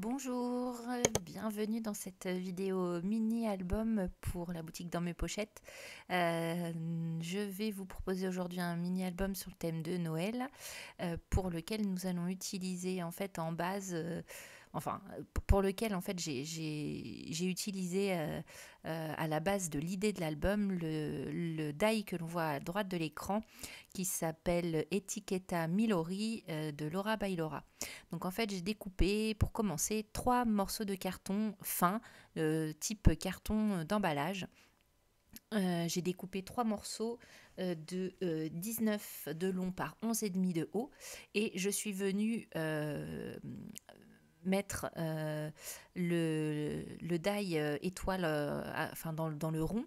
Bonjour, bienvenue dans cette vidéo mini-album pour la boutique dans mes pochettes. Je vais vous proposer aujourd'hui un mini-album sur le thème de Noël pour lequel nous allons utiliser en fait en base, pour lequel en fait j'ai utilisé à la base de l'idée de l'album le die que l'on voit à droite de l'écran qui s'appelle Etiquetta Milori de Laura Bailora. Donc en fait, j'ai découpé pour commencer 3 morceaux de carton fin, type carton d'emballage. J'ai découpé 3 morceaux de 19 de long par 11,5 de haut et je suis venue mettre le die étoile dans le rond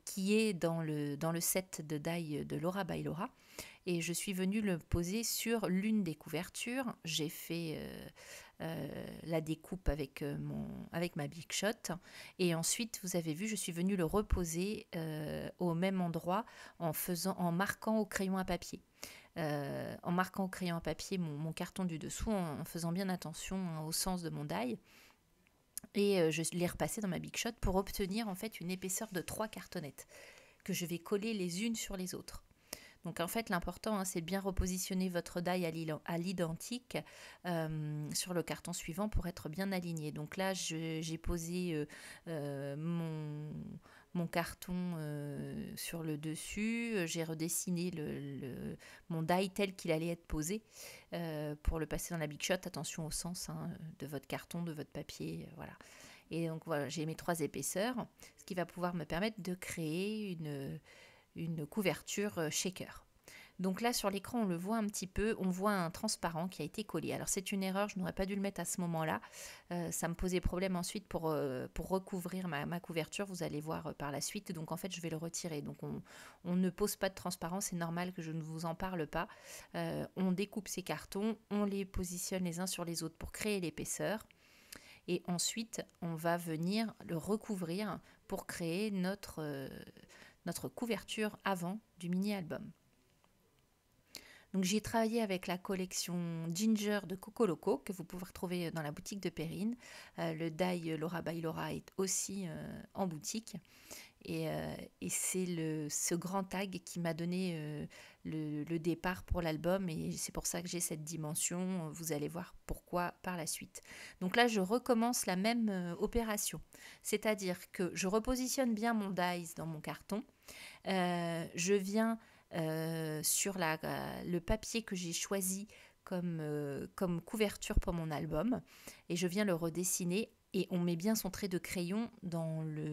qui est dans le set de die de Laura Bailora. Et je suis venue le poser sur l'une des couvertures. J'ai fait la découpe avec ma Big Shot. Et ensuite, vous avez vu, je suis venue le reposer au même endroit en marquant au crayon à papier. En marquant au crayon à papier mon carton du dessous, en faisant bien attention au sens de mon die. Et je l'ai repassé dans ma Big Shot pour obtenir en fait une épaisseur de 3 cartonnettes que je vais coller les unes sur les autres. Donc en fait l'important c'est de bien repositionner votre die à l'identique sur le carton suivant pour être bien aligné. Donc là j'ai posé mon carton sur le dessus, j'ai redessiné mon die tel qu'il allait être posé pour le passer dans la Big Shot. Attention au sens de votre carton, de votre papier, voilà. Et donc voilà, j'ai mes 3 épaisseurs, ce qui va pouvoir me permettre de créer une couverture shaker. Donc là sur l'écran on le voit un petit peu, on voit un transparent qui a été collé. Alors c'est une erreur, je n'aurais pas dû le mettre à ce moment-là. Ça me posait problème ensuite pour recouvrir ma couverture, vous allez voir par la suite. Donc en fait je vais le retirer. Donc on ne pose pas de transparent, c'est normal que je ne vous en parle pas. On découpe ces cartons, on les positionne les uns sur les autres pour créer l'épaisseur. Et ensuite on va venir le recouvrir pour créer notre couverture avant du mini-album. Donc j'ai travaillé avec la collection Ginger de Coco Loco que vous pouvez retrouver dans la boutique de Perrine. Le die Laura Bailora est aussi en boutique. Et c'est ce grand tag qui m'a donné le départ pour l'album et c'est pour ça que j'ai cette dimension. Vous allez voir pourquoi par la suite. Donc là, je recommence la même opération. C'est-à-dire que je repositionne bien mon dies dans mon carton. Je viens sur le papier que j'ai choisi comme couverture pour mon album et je viens le redessiner et on met bien son trait de crayon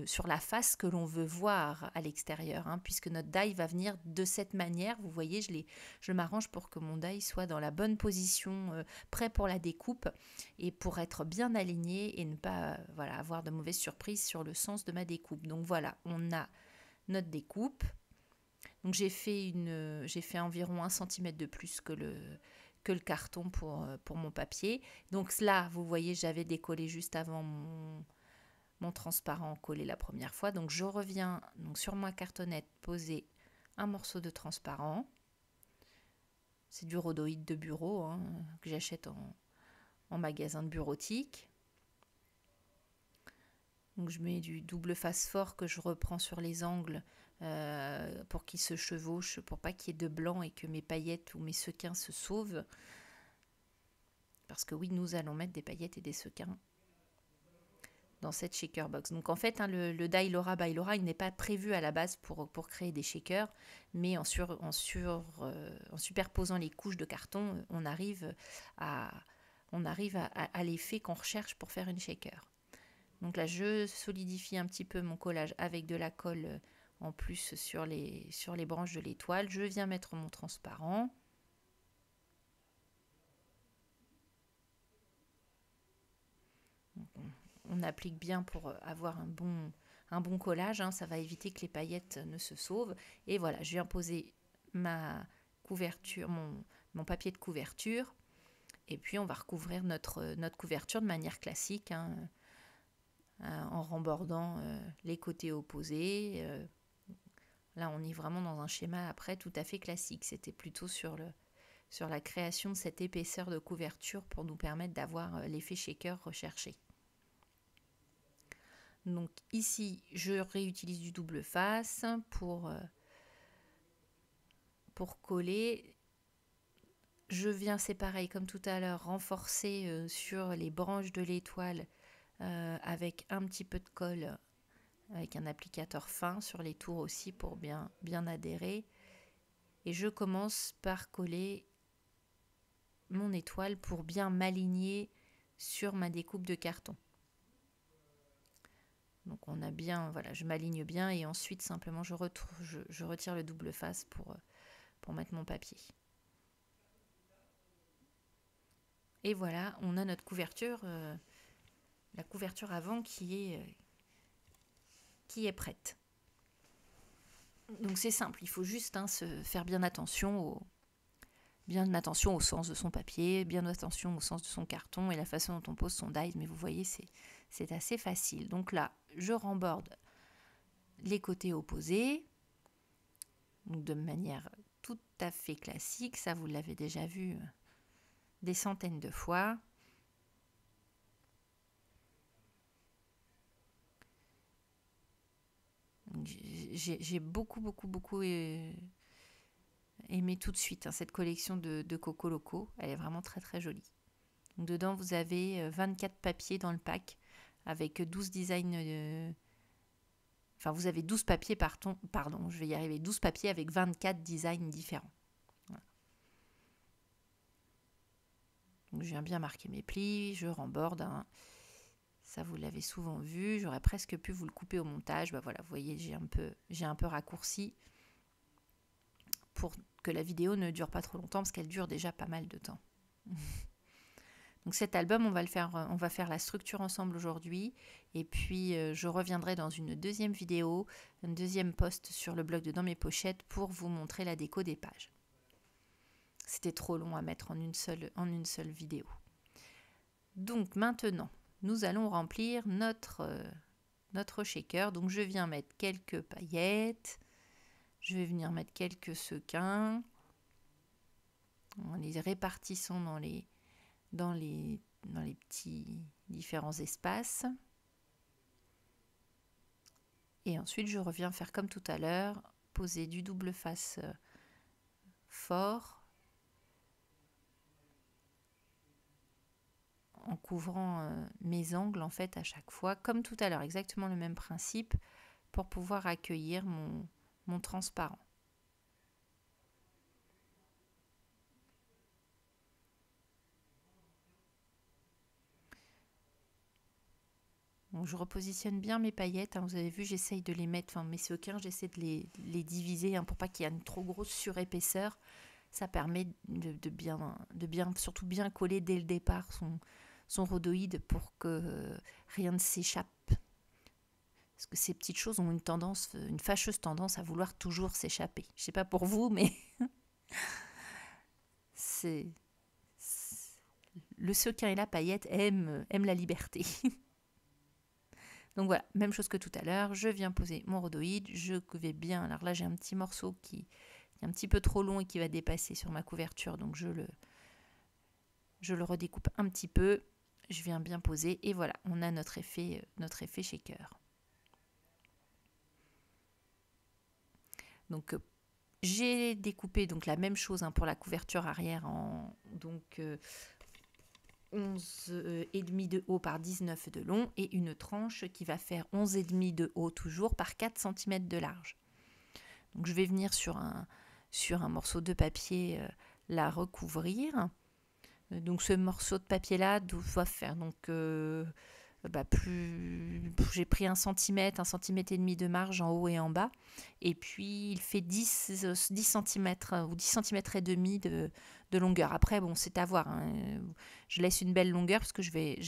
sur la face que l'on veut voir à l'extérieur, puisque notre die va venir de cette manière. Vous voyez, je m'arrange pour que mon die soit dans la bonne position, prêt pour la découpe et pour être bien aligné et ne pas avoir de mauvaises surprises sur le sens de ma découpe. Donc voilà, on a notre découpe. Donc j'ai fait environ 1 cm de plus que le carton pour mon papier. Donc là, vous voyez, j'avais décollé juste avant mon transparent collé la première fois. Donc je reviens donc sur ma cartonnette poser un morceau de transparent. C'est du rhodoïde de bureau que j'achète en magasin de bureautique. Donc je mets du double face fort que je reprends sur les angles pour qu'il se chevauche, pour pas qu'il y ait de blanc et que mes paillettes ou mes sequins se sauvent. Parce que oui, nous allons mettre des paillettes et des sequins dans cette shaker box. Donc en fait, le die Laura Bailora, il n'est pas prévu à la base pour créer des shakers, mais en superposant les couches de carton, on arrive à l'effet qu'on recherche pour faire une shaker. Donc là, je solidifie un petit peu mon collage avec de la colle en plus sur les branches de l'étoile. Je viens mettre mon transparent. On applique bien pour avoir un bon collage, ça va éviter que les paillettes ne se sauvent. Et voilà, je viens poser ma couverture, mon papier de couverture. Et puis on va recouvrir notre couverture de manière classique, en rembordant les côtés opposés. Là, on est vraiment dans un schéma après tout à fait classique. C'était plutôt sur sur la création de cette épaisseur de couverture pour nous permettre d'avoir l'effet shaker recherché. Donc ici, je réutilise du double face pour coller. Je viens, c'est pareil comme tout à l'heure, renforcer sur les branches de l'étoile avec un petit peu de colle, avec un applicateur fin sur les tours aussi pour bien adhérer. Et je commence par coller mon étoile pour bien m'aligner sur ma découpe de carton. Donc on a bien, voilà, je m'aligne bien et ensuite simplement je retire le double face pour mettre mon papier. Et voilà, on a notre couverture, la couverture avant qui est prête. Donc c'est simple, il faut juste se faire bien attention au sens de son papier, bien attention au sens de son carton et la façon dont on pose son die. Mais vous voyez, c'est assez facile. Donc là, je remborde les côtés opposés, donc de manière tout à fait classique. Ça, vous l'avez déjà vu des centaines de fois. J'ai beaucoup aimé tout de suite cette collection de Coco Loco. Elle est vraiment très très jolie. Donc, dedans, vous avez 24 papiers dans le pack avec 12 designs. Enfin, vous avez 12 papiers, pardon, je vais y arriver. 12 papiers avec 24 designs différents. Voilà. Donc, je viens bien marquer mes plis, je remborde. Ça, vous l'avez souvent vu. J'aurais presque pu vous le couper au montage. Bah voilà, vous voyez, j'ai un peu raccourci pour que la vidéo ne dure pas trop longtemps parce qu'elle dure déjà pas mal de temps. Donc cet album, on va faire la structure ensemble aujourd'hui et puis je reviendrai dans une deuxième vidéo, un deuxième post sur le blog de Dans mes pochettes pour vous montrer la déco des pages. C'était trop long à mettre en une seule vidéo. Donc maintenant, nous allons remplir notre shaker. Donc je viens mettre quelques paillettes, je vais venir mettre quelques sequins en les répartissant dans les petits différents espaces. Et ensuite, je reviens faire comme tout à l'heure, poser du double face fort en couvrant mes angles en fait à chaque fois, comme tout à l'heure, exactement le même principe pour pouvoir accueillir mon transparent. Donc, je repositionne bien mes paillettes. Vous avez vu, j'essaye de les mettre, mes sequins, j'essaie de les diviser pour pas qu'il y ait une trop grosse surépaisseur. Ça permet de bien, surtout bien coller dès le départ son rhodoïde pour que rien ne s'échappe. Parce que ces petites choses ont une fâcheuse tendance à vouloir toujours s'échapper. Je sais pas pour vous, mais le sequin et la paillette aiment la liberté. Donc voilà, même chose que tout à l'heure, je viens poser mon rhodoïde, je vais bien, alors là j'ai un petit morceau qui est un petit peu trop long et qui va dépasser sur ma couverture, donc je le redécoupe un petit peu, je viens bien poser et voilà, on a notre effet shaker. Donc j'ai découpé donc la même chose pour la couverture arrière en 11,5 de haut par 19 de long et une tranche qui va faire 11,5 de haut toujours par 4 cm de large. Donc je vais venir sur un morceau de papier la recouvrir. Donc ce morceau de papier là doit faire j'ai pris 1 cm et demi de marge en haut et en bas et puis il fait 10 cm ou 10 cm et demi de longueur. Après bon, c'est à voir, je laisse une belle longueur parce que je vais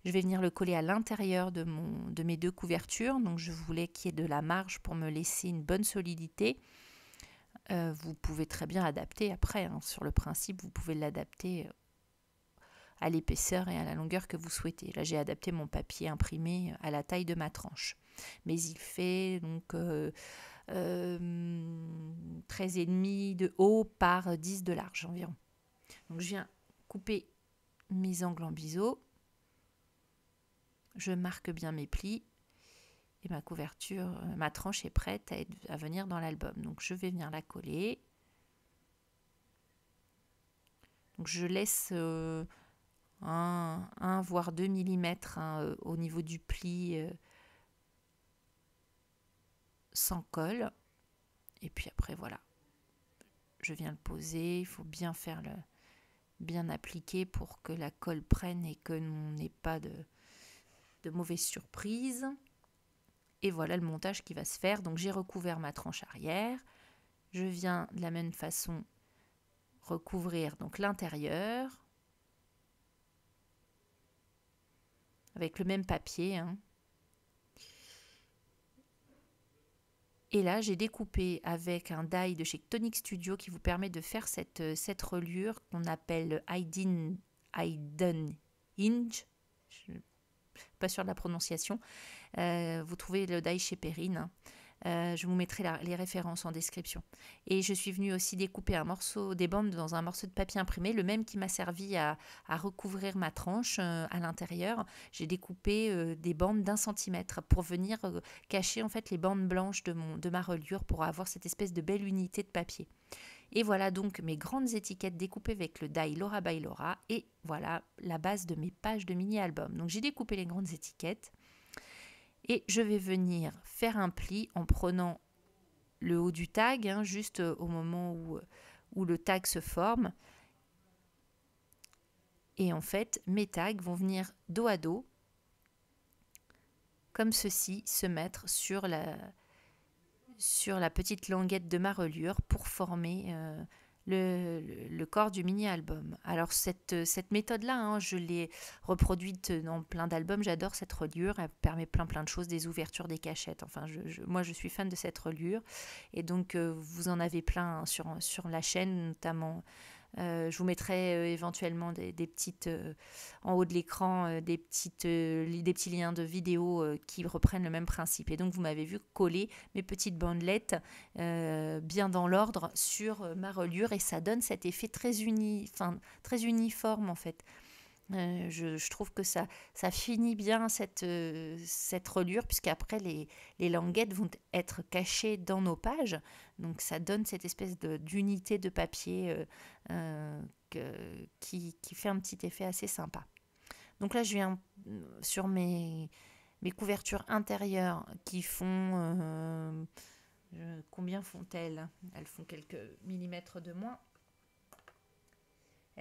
venir le coller à l'intérieur de mes deux couvertures, donc je voulais qu'il y ait de la marge pour me laisser une bonne solidité. Vous pouvez très bien adapter après, sur le principe vous pouvez l'adapter à l'épaisseur et à la longueur que vous souhaitez. Là, j'ai adapté mon papier imprimé à la taille de ma tranche. Mais il fait donc 13,5 de haut par 10 de large environ. Donc je viens couper mes angles en biseau. Je marque bien mes plis. Et ma couverture, ma tranche est prête à venir dans l'album. Donc je vais venir la coller. Donc je laisse 1 voire 2 mm au niveau du pli sans colle. Et puis après voilà, je viens le poser. Il faut bien faire bien appliquer pour que la colle prenne et que l'on n'ait pas de mauvaises surprises. Et voilà le montage qui va se faire. Donc j'ai recouvert ma tranche arrière. Je viens de la même façon recouvrir donc l'intérieur avec le même papier. Et là, j'ai découpé avec un die de chez Tonic Studio qui vous permet de faire cette reliure qu'on appelle Hidden Hinge. Je suis pas sûre de la prononciation. Vous trouvez le die chez Perrine. Je vous mettrai les références en description. Et je suis venue aussi découper des bandes dans un morceau de papier imprimé, le même qui m'a servi à recouvrir ma tranche à l'intérieur. J'ai découpé des bandes d'1 centimètre pour venir cacher en fait les bandes blanches de ma reliure pour avoir cette espèce de belle unité de papier. Et voilà donc mes grandes étiquettes découpées avec le die Laura by Laura. Et voilà la base de mes pages de mini-album. Donc j'ai découpé les grandes étiquettes. Et je vais venir faire un pli en prenant le haut du tag, juste au moment où le tag se forme. Et en fait, mes tags vont venir dos à dos, comme ceci, se mettre sur la petite languette de ma reliure pour former le corps du mini-album. Alors cette méthode-là, je l'ai reproduite dans plein d'albums. J'adore cette reliure, elle permet plein de choses, des ouvertures, des cachettes. Enfin, moi je suis fan de cette reliure. Et donc vous en avez plein sur la chaîne, notamment. Je vous mettrai éventuellement des petites en haut de l'écran, des petits liens de vidéos qui reprennent le même principe. Et donc vous m'avez vu coller mes petites bandelettes bien dans l'ordre sur ma reliure et ça donne cet effet très uniforme en fait. Je trouve que ça finit bien cette reliure, puisqu'après les languettes vont être cachées dans nos pages. Donc ça donne cette espèce d'unité de papier qui fait un petit effet assez sympa. Donc là, je viens sur mes couvertures intérieures qui font... combien font-elles ? Elles font quelques millimètres de moins.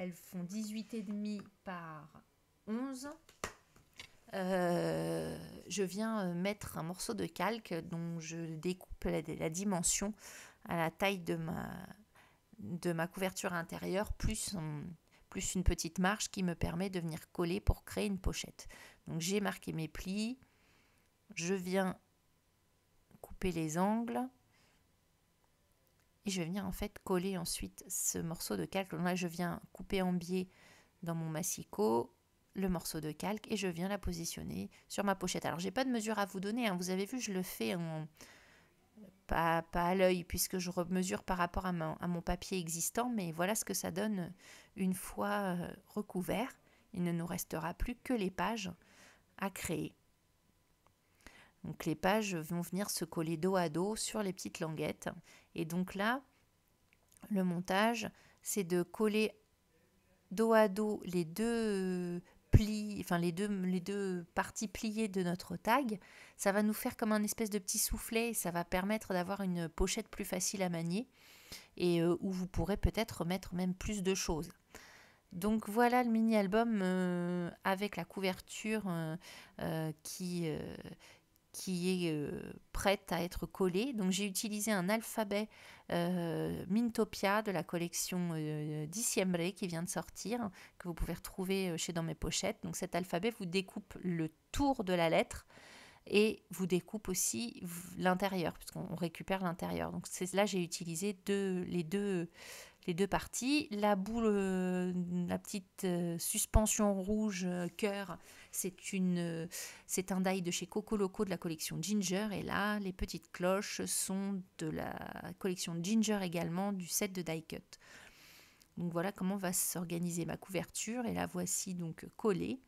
Elles font 18,5 par 11. Je viens mettre un morceau de calque dont je découpe la dimension à la taille de ma couverture intérieure, plus une petite marge qui me permet de venir coller pour créer une pochette. Donc j'ai marqué mes plis. Je viens couper les angles. Et je vais venir en fait coller ensuite ce morceau de calque. Là, je viens couper en biais dans mon massicot le morceau de calque et je viens la positionner sur ma pochette. Alors, j'ai pas de mesure à vous donner. Vous avez vu, je le fais pas à l'œil puisque je remesure par rapport à mon papier existant. Mais voilà ce que ça donne une fois recouvert. Il ne nous restera plus que les pages à créer. Donc les pages vont venir se coller dos à dos sur les petites languettes. Et donc là, le montage, c'est de coller dos à dos les deux plis, enfin les deux parties pliées de notre tag. Ça va nous faire comme un espèce de petit soufflet. Ça va permettre d'avoir une pochette plus facile à manier et où vous pourrez peut-être mettre même plus de choses. Donc voilà le mini-album avec la couverture qui est prête à être collée. Donc j'ai utilisé un alphabet Mintopia de la collection Diciembre qui vient de sortir, que vous pouvez retrouver chez Dans mes pochettes. Donc cet alphabet vous découpe le tour de la lettre et vous découpe aussi l'intérieur, puisqu'on récupère l'intérieur. Donc là j'ai utilisé les deux les deux parties. La boule, la petite suspension rouge cœur, c'est un die de chez Coco Loco de la collection Ginger. Et là, les petites cloches sont de la collection Ginger également, du set de die cut. Donc voilà comment va s'organiser ma couverture. Et la voici donc collée.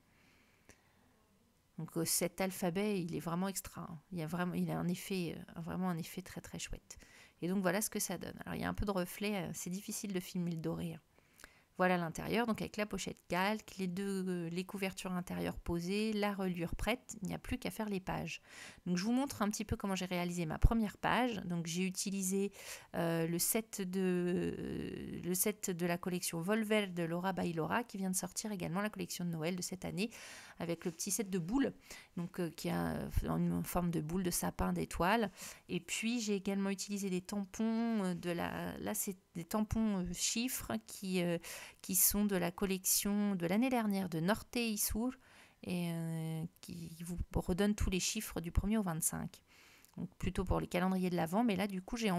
Donc cet alphabet, il est vraiment extra. Il a vraiment un effet très très chouette. Et donc voilà ce que ça donne. Alors il y a un peu de reflet, c'est difficile de filmer le doré. Voilà l'intérieur, donc avec la pochette calque, les couvertures intérieures posées, la reliure prête, il n'y a plus qu'à faire les pages. Donc je vous montre un petit peu comment j'ai réalisé ma première page. Donc j'ai utilisé le set de la collection Volver de Laura by Laura qui vient de sortir également la collection de Noël de cette année avec le petit set de boules, donc qui a une forme de boule de sapin d'étoiles. Et puis j'ai également utilisé des tampons là c'est des tampons chiffres qui sont de la collection de l'année dernière de Norte y Sur et qui vous redonnent tous les chiffres du 1er au 25. Donc plutôt pour les calendriers de l'Avent, mais là du coup j'ai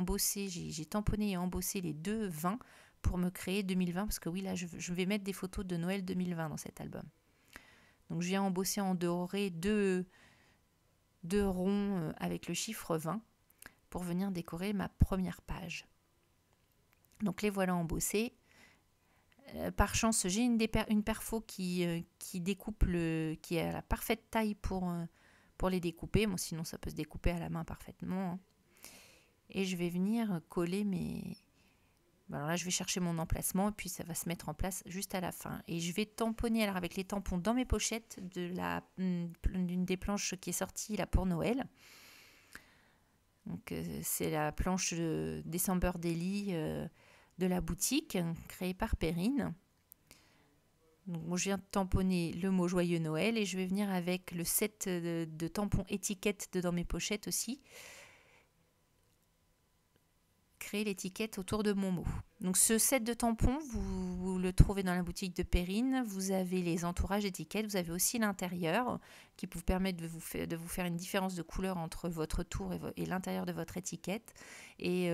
tamponné et embossé les deux 20 pour me créer 2020, parce que oui là je vais mettre des photos de Noël 2020 dans cet album. Donc je viens embosser en doré deux ronds avec le chiffre 20 pour venir décorer ma première page. Donc les voilà embossés. Par chance, j'ai une perfo qui découpe qui est à la parfaite taille pour les découper. Bon, sinon, ça peut se découper à la main parfaitement. Et je vais venir coller mes... Alors là, je vais chercher mon emplacement et puis ça va se mettre en place juste à la fin. Et je vais tamponner alors avec les tampons dans mes pochettes d'une des planches qui est sortie là pour Noël. Donc c'est la planche de December Daily de la boutique créée par Perrine. Donc, je viens de tamponner le mot Joyeux Noël et je vais venir avec le set de tampons étiquettes dans mes pochettes aussi. Créer l'étiquette autour de mon mot. Donc ce set de tampons, vous le trouvez dans la boutique de Perrine. Vous avez les entourages étiquettes, vous avez aussi l'intérieur qui vous permet de vous faire une différence de couleur entre votre tour et l'intérieur de votre étiquette. Et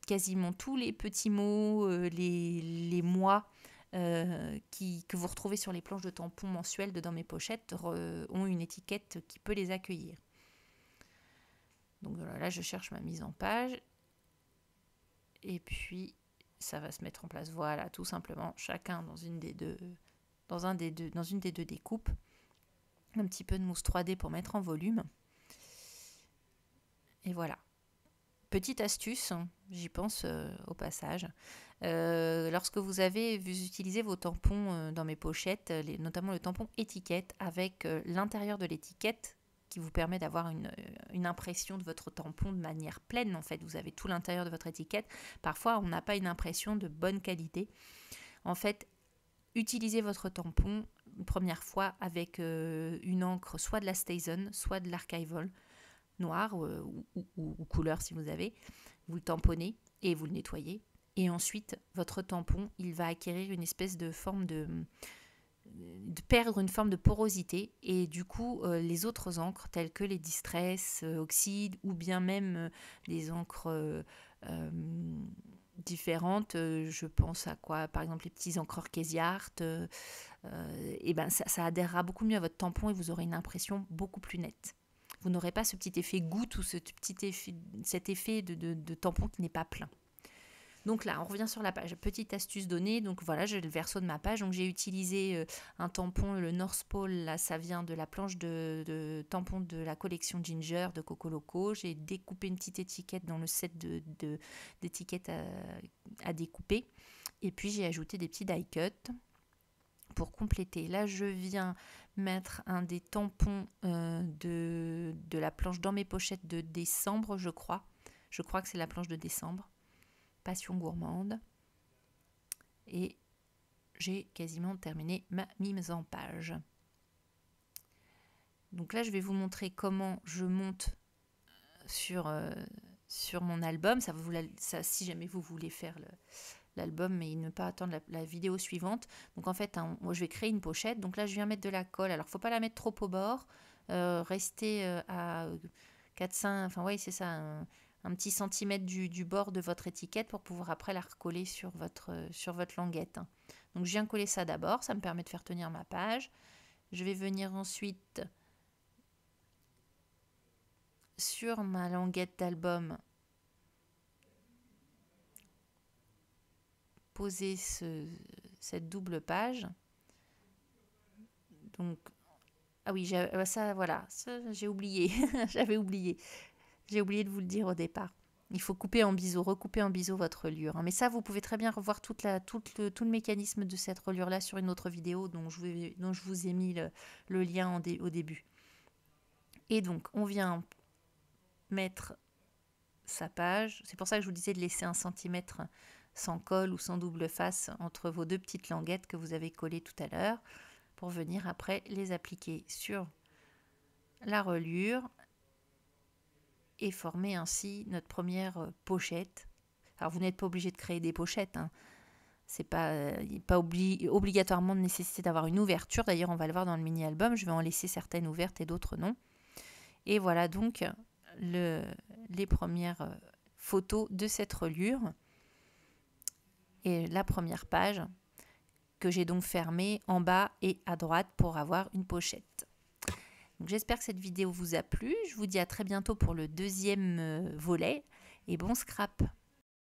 quasiment tous les petits mots, les mois que vous retrouvez sur les planches de tampons mensuelles dans mes pochettes ont une étiquette qui peut les accueillir. Donc voilà, là je cherche ma mise en page. Et puis, ça va se mettre en place. Voilà, tout simplement, chacun dans une des deux découpes. Un petit peu de mousse 3D pour mettre en volume. Et voilà. Petite astuce, j'y pense au passage. Lorsque vous utilisez vos tampons dans mes pochettes, notamment le tampon étiquette avec l'intérieur de l'étiquette, qui vous permet d'avoir une impression de votre tampon de manière pleine. En fait, vous avez tout l'intérieur de votre étiquette. Parfois, on n'a pas une impression de bonne qualité. En fait, utilisez votre tampon une première fois avec une encre, soit de la Stason, soit de l'Archival noir ou couleur si vous avez. Vous le tamponnez et vous le nettoyez. Et ensuite, votre tampon, il va acquérir une espèce de forme de perdre une forme de porosité, et du coup les autres encres telles que les Distress, Oxide ou bien même des encres différentes, je pense à quoi, par exemple les petits encreurs Casey-Art, et ben ça adhérera beaucoup mieux à votre tampon et vous aurez une impression beaucoup plus nette. Vous n'aurez pas ce petit effet goutte ou cet effet de tampon qui n'est pas plein. Donc là, on revient sur la page. Petite astuce donnée. Donc voilà, j'ai le verso de ma page. Donc j'ai utilisé un tampon, le North Pole. Là, ça vient de la planche de tampons de la collection Ginger de Coco Loco. J'ai découpé une petite étiquette dans le set d'étiquettes à découper. Et puis j'ai ajouté des petits die cuts pour compléter. Là, je viens mettre un des tampons de la planche dans mes pochettes de décembre, je crois. Je crois que c'est la planche de décembre. Passion gourmande. Et j'ai quasiment terminé ma mise en page. Donc là, je vais vous montrer comment je monte sur mon album. Ça, si jamais vous voulez faire l'album, mais ne pas attendre la vidéo suivante. Donc en fait, moi, je vais créer une pochette. Donc là, je viens mettre de la colle. Alors, il ne faut pas la mettre trop au bord. Rester à 4-5, enfin oui, c'est ça. un petit centimètre du bord de votre étiquette pour pouvoir après la recoller sur votre languette. Donc je viens coller ça d'abord, ça me permet de faire tenir ma page. Je vais venir ensuite sur ma languette d'album poser cette double page. Donc, ah oui, ça, voilà, ça, j'ai oublié, j'avais oublié. J'ai oublié de vous le dire au départ. Il faut couper en biseau, recouper en biseau votre reliure. Mais ça, vous pouvez très bien revoir tout le mécanisme de cette reliure-là sur une autre vidéo dont je vous ai mis le lien au début. Et donc, on vient mettre sa page. C'est pour ça que je vous disais de laisser 1 centimètre sans colle ou sans double face entre vos 2 petites languettes que vous avez collées tout à l'heure pour venir après les appliquer sur la reliure et former ainsi notre première pochette. Alors vous n'êtes pas obligé de créer des pochettes, hein. C'est pas obligatoirement de nécessité d'avoir une ouverture. D'ailleurs, on va le voir dans le mini-album, je vais en laisser certaines ouvertes et d'autres non. Et voilà donc les premières photos de cette reliure. Et la première page que j'ai donc fermée en bas et à droite pour avoir une pochette. Donc j'espère que cette vidéo vous a plu. Je vous dis à très bientôt pour le deuxième volet et bon scrap.